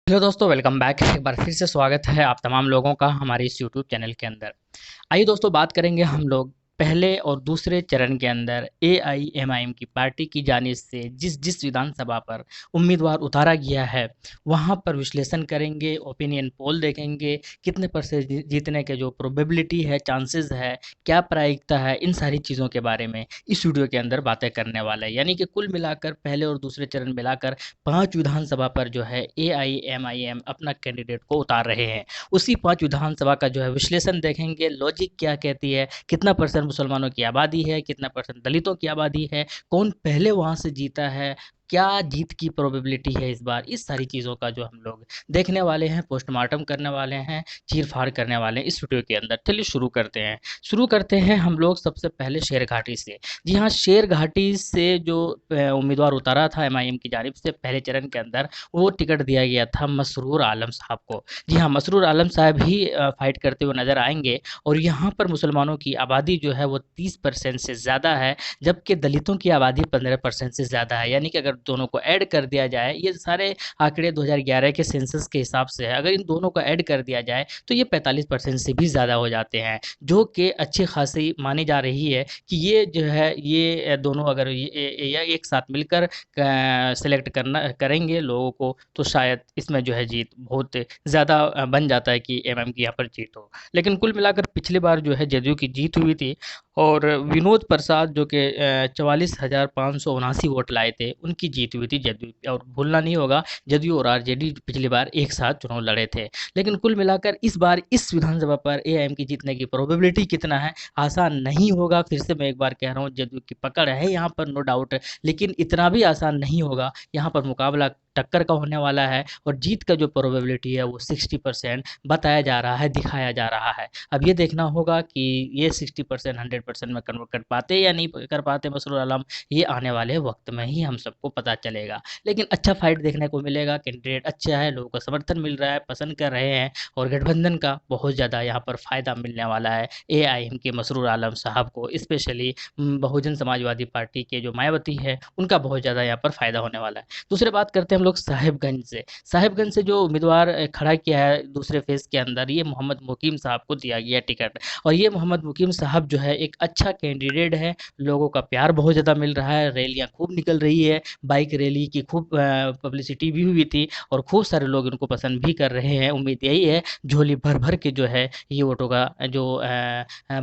Hello दोस्तों, welcome back. एक बार फिर से स्वागत है आप तमाम लोगों का हमारे इस यूट्यूब चैनल के अंदर। आइए दोस्तों, बात करेंगे हम लोग पहले और दूसरे चरण के अंदर एआईएमआईएम की पार्टी की जानिब से जिस जिस विधानसभा पर उम्मीदवार उतारा गया है, वहाँ पर विश्लेषण करेंगे, ओपिनियन पोल देखेंगे, कितने परसेंट जीतने के जो प्रोबेबिलिटी है, चांसेस है, क्या प्रायिकता है, इन सारी चीज़ों के बारे में इस वीडियो के अंदर बातें करने वाला है। यानी कि कुल मिलाकर पहले और दूसरे चरण मिलाकर 5 विधानसभा पर जो है एआईएमआईएम अपना कैंडिडेट को उतार रहे हैं। उसी 5 विधानसभा का जो है विश्लेषण देखेंगे, लॉजिक क्या कहती है, कितना परसेंट मुसलमानों की आबादी है, कितना परसेंट दलितों की आबादी है, कौन पहले वहाँ से जीता है, क्या जीत की प्रोबेबिलिटी है इस बार, इस सारी चीज़ों का जो हम लोग देखने वाले हैं, पोस्टमार्टम करने वाले हैं, चीर-फाड़ करने वाले हैं इस वीडियो के अंदर। चलिए शुरू करते हैं हम लोग सबसे पहले शेरघाटी से। जी हाँ, शेरघाटी से जो उम्मीदवार उतारा था एमआईएम की जानिब से पहले चरण के अंदर, वो टिकट दिया गया था मसरूर आलम साहब को। जी हाँ, मसरूर आलम साहब ही फाइट करते हुए नज़र आएँगे और यहाँ पर मुसलमानों की आबादी जो है वो 30% से ज़्यादा है, जबकि दलितों की आबादी 15% से ज़्यादा है। यानी कि अगर दोनों को ऐड कर दिया जाए, ये सारे आंकड़े 2011 के सेंसस के हिसाब से है, अगर इन दोनों को ऐड कर दिया जाए तो ये 45% से भी ज़्यादा हो जाते हैं, जो कि अच्छी खासी मानी जा रही है कि ये जो है ये दोनों अगर ये एक साथ मिलकर सेलेक्ट करना करेंगे लोगों को, तो शायद इसमें जो है जीत बहुत ज़्यादा बन जाता है कि एमएम की यहाँ पर जीत हो। लेकिन कुल मिलाकर पिछली बार जो है जदयू की जीत हुई थी और विनोद प्रसाद जो कि 44,579 वोट लाए थे, उनकी जीत हुई थी जदयू पे। और भूलना नहीं होगा, जदयू और आरजेडी पिछली बार एक साथ चुनाव लड़े थे। लेकिन कुल मिलाकर इस बार इस विधानसभा पर एआईएम की जीतने की प्रोबेबिलिटी कितना है, आसान नहीं होगा। फिर से मैं एक बार कह रहा हूँ, जदयू की पकड़ है यहाँ पर, नो डाउट, लेकिन इतना भी आसान नहीं होगा। यहाँ पर मुकाबला टक्कर का होने वाला है और जीत का जो प्रोबेबिलिटी है वो 60% बताया जा रहा है, दिखाया जा रहा है। अब ये देखना होगा कि ये 60% 100% में कन्वर्ट कर पाते या नहीं कर पाते मसरूर आलम, ये आने वाले वक्त में ही हम सबको पता चलेगा। लेकिन अच्छा फाइट देखने को मिलेगा, कैंडिडेट अच्छा है, लोगों का समर्थन मिल रहा है, पसंद कर रहे हैं और गठबंधन का बहुत ज़्यादा यहाँ पर फ़ायदा मिलने वाला है एआईएम के मसरूर आलम साहब को। स्पेशली बहुजन समाजवादी पार्टी के जो मायावती है, उनका बहुत ज़्यादा यहाँ पर फ़ायदा होने वाला है। दूसरे बात करते हैं हम लोग साहिबगंज से। साहिबगंज से जो उम्मीदवार खड़ा किया है दूसरे फेज़ के अंदर, ये मोहम्मद मुकीम साहब को दिया गया टिकट। और ये मोहम्मद मुकीम साहब जो है एक अच्छा कैंडिडेट है, लोगों का प्यार बहुत ज़्यादा मिल रहा है, रैलियाँ खूब निकल रही है, बाइक रैली की खूब पब्लिसिटी भी हुई थी और खूब सारे लोग इनको पसंद भी कर रहे हैं। उम्मीद यही है झोली भर-भर के जो है ये वोटों का जो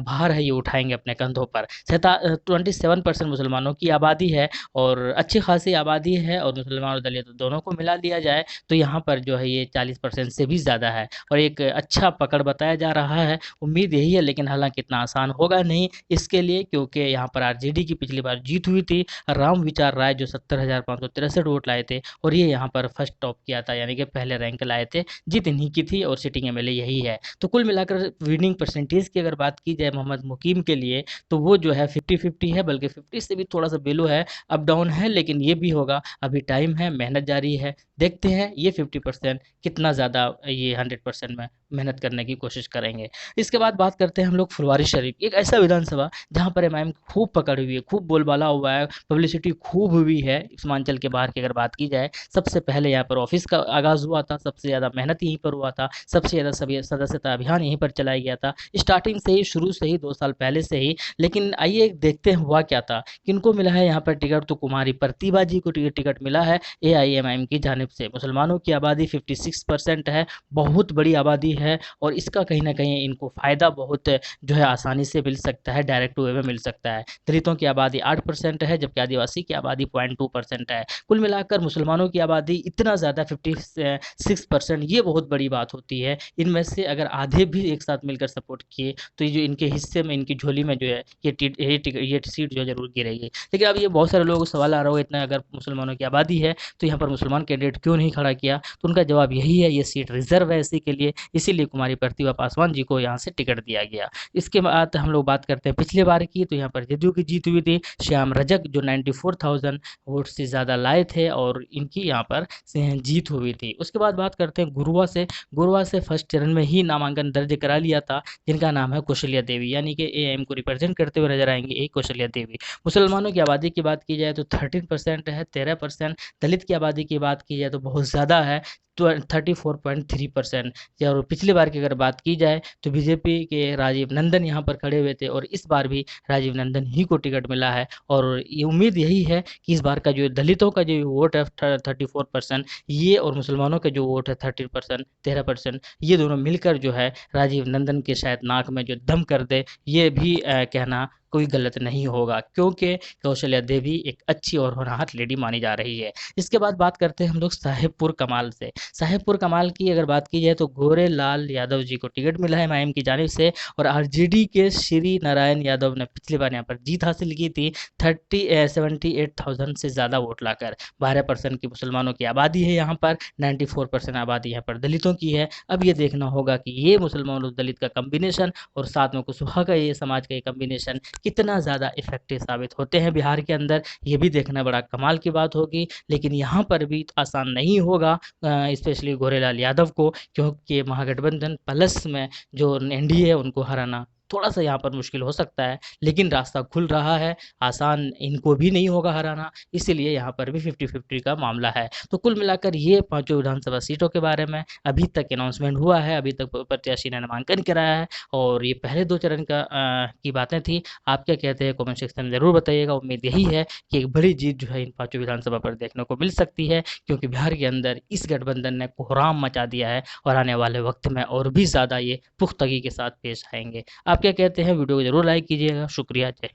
भार है ये उठाएँगे अपने कंधों पर। 27% मुसलमानों की आबादी है और अच्छी खासी आबादी है, और मुसलमान और दलित दोनों को मिला दिया जाए तो यहाँ पर जो है ये 40% से भी ज़्यादा है और एक अच्छा पकड़ बताया जा रहा है। उम्मीद यही है, लेकिन हालाँकि इतना आसान होगा नहीं इसके लिए, क्योंकि यहाँ पर आरजेडी की पिछली बार जीत हुई थी। राम विचार राय जो 70,563 वोट लाए थे और ये यहाँ पर फर्स्ट टॉप किया था, यानी कि पहले रैंक लाए थे। जीत इन्हीं की थी और सिटिंग एमएलए यही है। तो कुल मिलाकर विनिंग परसेंटेज की अगर बात की जाए मोहम्मद मुकीम के लिए, तो वो जो है 50-50 है, बल्कि 50 से भी थोड़ा-सा बिलो है, अप डाउन है, लेकिन ये भी होगा। अभी टाइम है, मेहनत जारी है। देखते हैं ये 50% कितना ज़्यादा ये 100% में मेहनत करने की कोशिश करेंगे। इसके बाद बात करते हैं हम लोग फुलवारीशरीफ, एक ऐसा विधानसभा जहाँ पर एमआईएम की खूब पकड़ हुई है, खूब बोलबाला हुआ है, पब्लिसिटी खूब हुई है। सीमांचल के बाहर की अगर बात की जाए, सबसे पहले यहाँ पर ऑफिस का आगाज़ हुआ था, सबसे ज़्यादा मेहनत यहीं पर हुआ था, सबसे ज़्यादा सदस्यता अभियान यहीं पर चलाया गया था, स्टार्टिंग से ही, शुरू से ही, 2 साल पहले से ही। लेकिन आइए देखते हैं हुआ क्या था, किनको मिला है यहाँ पर टिकट। तो कुमारी प्रतिभा जी को टिकट मिला है एआईएमआईएम की जानिब से। मुसलमानों की आबादी 56% है, बहुत बड़ी आबादी है और इसका कहीं न कहीं इनको फ़ायदा बहुत जो है आसानी से मिल सकता है, डायरेक्ट वे में मिल सकता है। दलितों की आबादी 8% है, जबकि आदिवासी की आबादी 0.2% है। कुल मिलाकर मुसलमानों की आबादी इतना ज़्यादा 56%, ये बहुत बड़ी बात होती है। इनमें से अगर आधे भी एक साथ मिलकर सपोर्ट किए, तो ये जो इनके हिस्से में, इनकी झोली में जो है ये सीट जो है ज़रूर गिरेगी। लेकिन अब ये बहुत सारे लोगों को सवाल आ रहा होगा, इतना अगर मुसलमानों की आबादी है तो यहाँ पर मुसलमान कैंडिडेट क्यों नहीं खड़ा किया? तो उनका जवाब यही है, ये सीट रिज़र्व है इसी के लिए, इसीलिए कुमारी प्रतिभा पासवान जी को यहाँ से टिकट दिया गया। इसके बाद हम लोग बात करते हैं पिछली बार की, तो यहाँ पर जदयू की जीत हुई थी। श्याम रजक जो 94,000 वोट से ज़्यादा लाए थे और इनकी यहाँ पर जीत हुई थी। उसके बाद बात करते हैं गुरुआ से। गुरुआ से फर्स्ट चरण में ही नामांकन दर्ज करा लिया था, जिनका नाम है कौशल्या देवी, यानी कि एआईएम को रिप्रेजेंट करते हुए नजर आएंगे एक कौशल्या देवी। मुसलमानों की आबादी की बात की जाए तो 13% है, 13%। दलित की आबादी की बात की जाए तो बहुत ज़्यादा है, 34.3%। और पिछली बार की अगर बात की जाए तो बीजेपी के राजीव नंदन यहाँ पर खड़े हुए थे और इस बार भी राजीव नंदन ही को टिकट मिला है। और ये उम्मीद यही है कि इस बार का जो दलितों का जो वोट है 34%, ये और मुसलमानों का जो वोट है 30%, 13%, ये दोनों मिलकर जो है राजीव नंदन के शायद नाक में जो दम कर दे, ये भी कहना कोई गलत नहीं होगा, क्योंकि कौशल्या देवी एक अच्छी और होनहार लेडी मानी जा रही है। इसके बाद बात करते हैं हम लोग साहेबपुर कमाल से। साहेबपुर कमाल की अगर बात की जाए तो गोरे लाल यादव जी को टिकट मिला है एमआईएम की जानिब से, और आरजेडी के श्री नारायण यादव ने पिछली बार यहाँ पर जीत हासिल की थी 78,000 से ज़्यादा वोट लाकर। 12% की मुसलमानों की आबादी है यहाँ पर, 94% आबादी यहाँ पर दलितों की है। अब ये देखना होगा कि ये मुसलमान और दलित का कम्बिनेशन और साथ में कुशवाहा का ये समाज का ये कम्बिनेशन कितना ज़्यादा इफेक्टिव साबित होते हैं बिहार के अंदर, ये भी देखना बड़ा कमाल की बात होगी। लेकिन यहाँ पर भी आसान नहीं होगा स्पेशली गोरेलाल यादव को, क्योंकि महागठबंधन प्लस में जो एनडीए है उनको हराना थोड़ा सा यहाँ पर मुश्किल हो सकता है, लेकिन रास्ता खुल रहा है, आसान इनको भी नहीं होगा हराना, इसीलिए यहाँ पर भी 50-50 का मामला है। तो कुल मिलाकर ये पांचों विधानसभा सीटों के बारे में अभी तक अनाउंसमेंट हुआ है, अभी तक प्रत्याशी ने नामांकन कराया है, और ये पहले 2 चरण का की बातें थी। आप क्या कहते हैं कमेंट सेक्शन में ज़रूर बताइएगा। उम्मीद यही है कि एक बड़ी जीत जो है इन पांचों विधानसभा पर देखने को मिल सकती है, क्योंकि बिहार के अंदर इस गठबंधन ने कोहराम मचा दिया है और आने वाले वक्त में और भी ज़्यादा ये पुख्तगी के साथ पेश आएंगे। आप क्या कहते हैं? वीडियो को ज़रूर लाइक कीजिएगा। शुक्रिया। जय